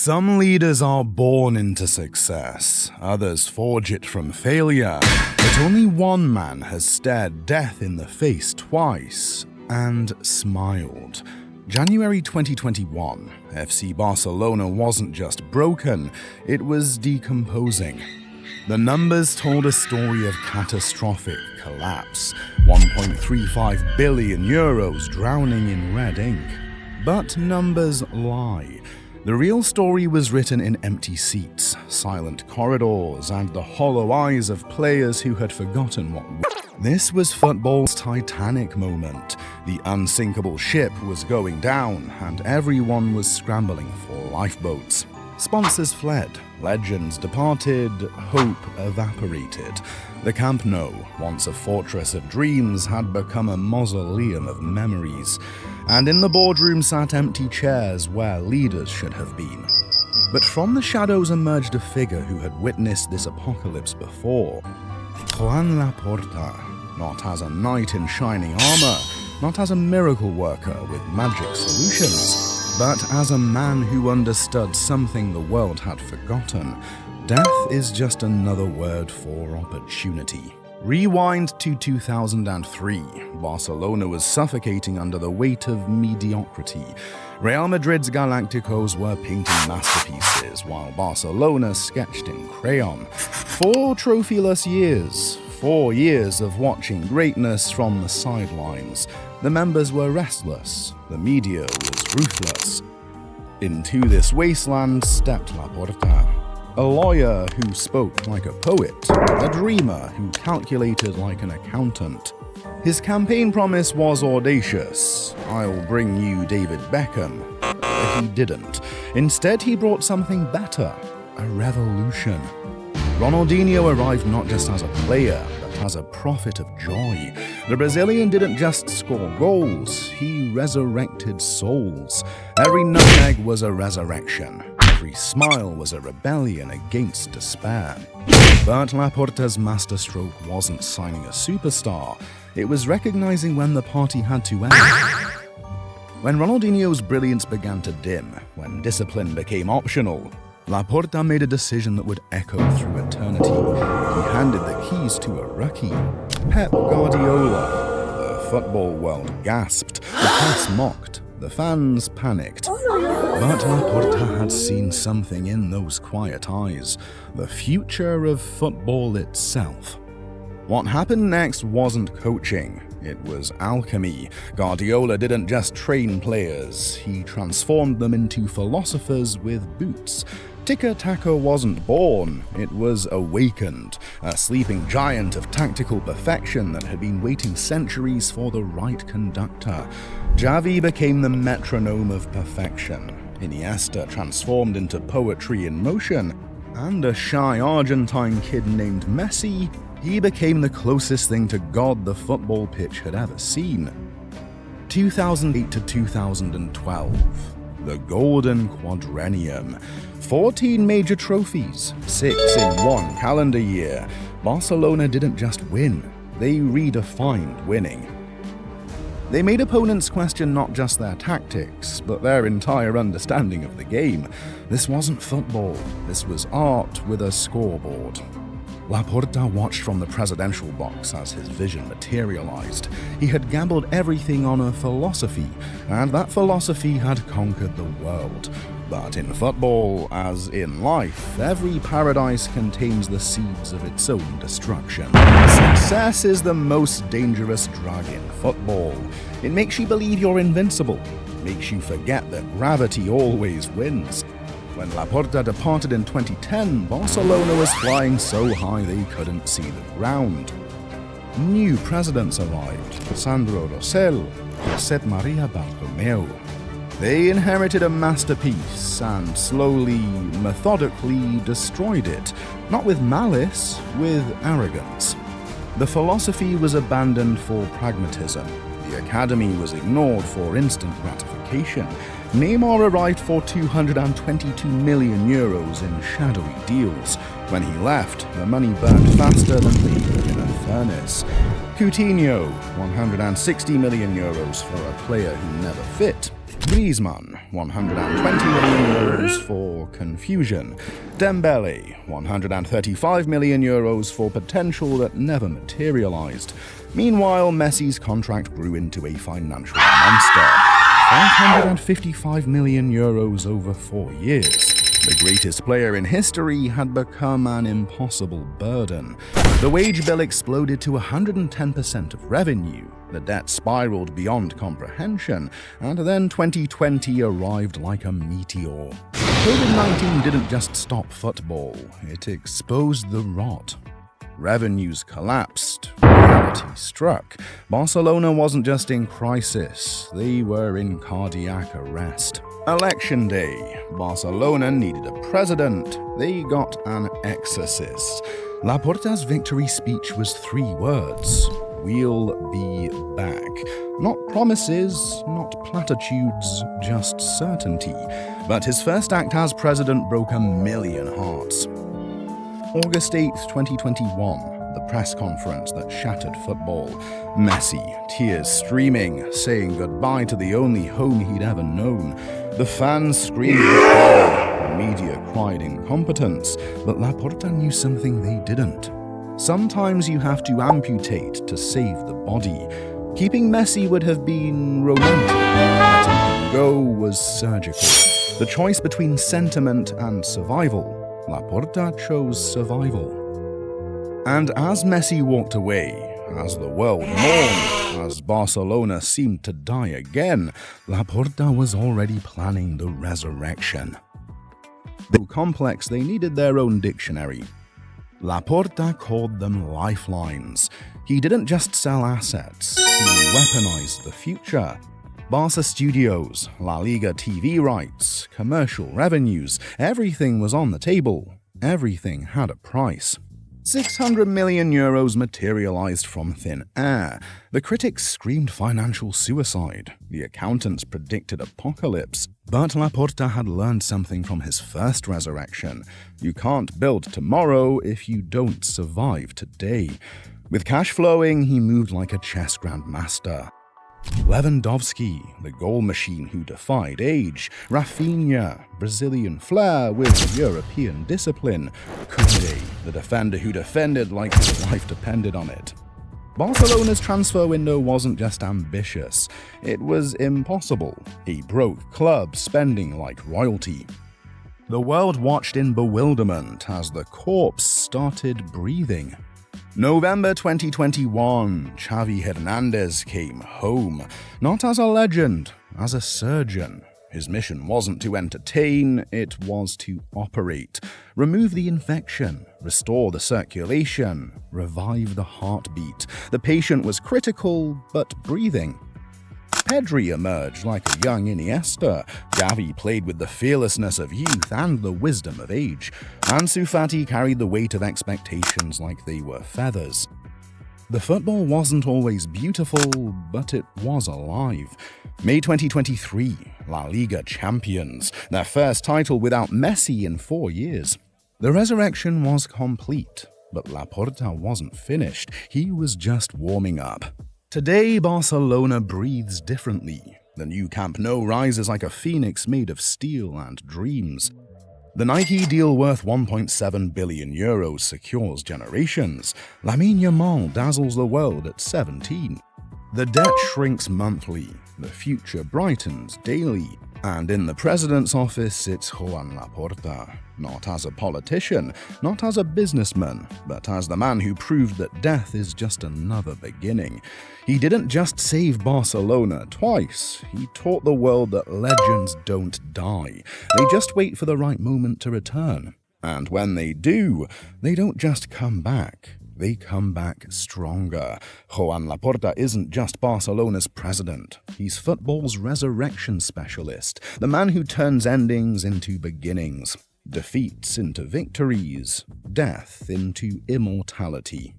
Some leaders are born into success, others forge it from failure, but only one man has stared death in the face twice and smiled. January 2021, FC Barcelona wasn't just broken, it was decomposing. The numbers told a story of catastrophic collapse, 1.35 billion euros drowning in red ink. But numbers lie. The real story was written in empty seats, silent corridors, and the hollow eyes of players who had forgotten what. This was football's Titanic moment. The unsinkable ship was going down, and everyone was scrambling for lifeboats. Sponsors fled, legends departed, hope evaporated. The Camp Nou, once a fortress of dreams, had become a mausoleum of memories. And in the boardroom sat empty chairs where leaders should have been. But from the shadows emerged a figure who had witnessed this apocalypse before. Joan Laporta, not as a knight in shining armor, not as a miracle worker with magic solutions, but as a man who understood something the world had forgotten. Death is just another word for opportunity. Rewind to 2003. Barcelona was suffocating under the weight of mediocrity. Real Madrid's Galacticos were painting masterpieces, while Barcelona sketched in crayon. 4 trophyless years. 4 years of watching greatness from the sidelines. The members were restless. The media was ruthless. Into this wasteland stepped Laporta. A lawyer who spoke like a poet, a dreamer who calculated like an accountant. His campaign promise was audacious. I'll bring you David Beckham. But he didn't. Instead, he brought something better, a revolution. Ronaldinho arrived not just as a player, but as a prophet of joy. The Brazilian didn't just score goals, he resurrected souls. Every nutmeg was a resurrection. Every smile was a rebellion against despair. But Laporta's masterstroke wasn't signing a superstar. It was recognizing when the party had to end. When Ronaldinho's brilliance began to dim, when discipline became optional, Laporta made a decision that would echo through eternity. He handed the keys to a rookie, Pep Guardiola. The football world gasped, the press mocked, the fans panicked. But Laporta had seen something in those quiet eyes, the future of football itself. What happened next wasn't coaching, it was alchemy. Guardiola didn't just train players, he transformed them into philosophers with boots. Tiki-taka wasn't born, it was awakened, a sleeping giant of tactical perfection that had been waiting centuries for the right conductor. Xavi became the metronome of perfection. Iniesta transformed into poetry in motion, and a shy Argentine kid named Messi, he became the closest thing to God the football pitch had ever seen. 2008 to 2012, the Golden Quadrennium. 14 major trophies, 6 in one calendar year. Barcelona didn't just win, they redefined winning. They made opponents question not just their tactics, but their entire understanding of the game. This wasn't football, this was art with a scoreboard. Laporta watched from the presidential box as his vision materialized. He had gambled everything on a philosophy, and that philosophy had conquered the world. But in football, as in life, every paradise contains the seeds of its own destruction. Success is the most dangerous drug in football. It makes you believe you're invincible, makes you forget that gravity always wins. When Laporta departed in 2010, Barcelona was flying so high they couldn't see the ground. New presidents arrived, Sandro Rosell, Josep Maria Bartomeu. They inherited a masterpiece and slowly, methodically destroyed it, not with malice, with arrogance. The philosophy was abandoned for pragmatism. The academy was ignored for instant gratification. Neymar arrived for 222 million euros in shadowy deals. When he left, the money burned faster than paper in a furnace. Coutinho, 160 million euros for a player who never fit. Griezmann, 120 million euros for confusion. Dembele, 135 million euros for potential that never materialized. Meanwhile, Messi's contract grew into a financial monster. 555 million euros over 4 years. The greatest player in history had become an impossible burden. The wage bill exploded to 110% of revenue, the debt spiraled beyond comprehension, and then 2020 arrived like a meteor. COVID-19 didn't just stop football, it exposed the rot. Revenues collapsed, reality struck. Barcelona wasn't just in crisis, they were in cardiac arrest. Election day. Barcelona needed a president. They got an exorcist. Laporta's victory speech was 3 words. We'll be back. Not promises, not platitudes, just certainty. But his first act as president broke 1 million hearts. August 8th, 2021, the press conference that shattered football. Messi, tears streaming, saying goodbye to the only home he'd ever known. The fans screamed recall, the media cried incompetence, but Laporta knew something they didn't. Sometimes you have to amputate to save the body. Keeping Messi would have been romantic. Letting him go was surgical. The choice between sentiment and survival. Laporta chose survival. And as Messi walked away, as the world mourned, as Barcelona seemed to die again, Laporta was already planning the resurrection. Though complex, they needed their own dictionary. Laporta called them lifelines. He didn't just sell assets, he weaponized the future. Barca studios, La Liga TV rights, commercial revenues, everything was on the table. Everything had a price. 600 million euros materialized from thin air. The critics screamed financial suicide. The accountants predicted apocalypse. But Laporta had learned something from his first resurrection. You can't build tomorrow if you don't survive today. With cash flowing, he moved like a chess grandmaster. Lewandowski, the goal machine who defied age. Rafinha, Brazilian flair with European discipline. Koundé, the defender who defended like his life depended on it. Barcelona's transfer window wasn't just ambitious, it was impossible. A broke club spending like royalty. The world watched in bewilderment as the corpse started breathing. November 2021, Xavi Hernandez came home, not as a legend, as a surgeon. His mission wasn't to entertain, it was to operate. Remove the infection, restore the circulation, revive the heartbeat. The patient was critical, but breathing. Pedri emerged like a young Iniesta. Gavi played with the fearlessness of youth and the wisdom of age. Ansu Fati carried the weight of expectations like they were feathers. The football wasn't always beautiful, but it was alive. May 2023, La Liga champions, their first title without Messi in 4 years. The resurrection was complete, but Laporta wasn't finished. He was just warming up. Today, Barcelona breathes differently. The new Camp Nou rises like a phoenix made of steel and dreams. The Nike deal worth 1.7 billion euros secures generations. Lamine Yamal dazzles the world at 17. The debt shrinks monthly. The future brightens daily. And in the president's office, it's Joan Laporta. Not as a politician, not as a businessman, but as the man who proved that death is just another beginning. He didn't just save Barcelona twice, he taught the world that legends don't die. They just wait for the right moment to return. And when they do, they don't just come back. They come back stronger. Joan Laporta isn't just Barcelona's president. He's football's resurrection specialist, the man who turns endings into beginnings, defeats into victories, death into immortality.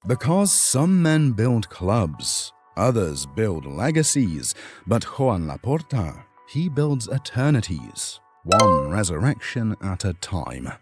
Because some men build clubs, others build legacies, but Joan Laporta, he builds eternities, one resurrection at a time.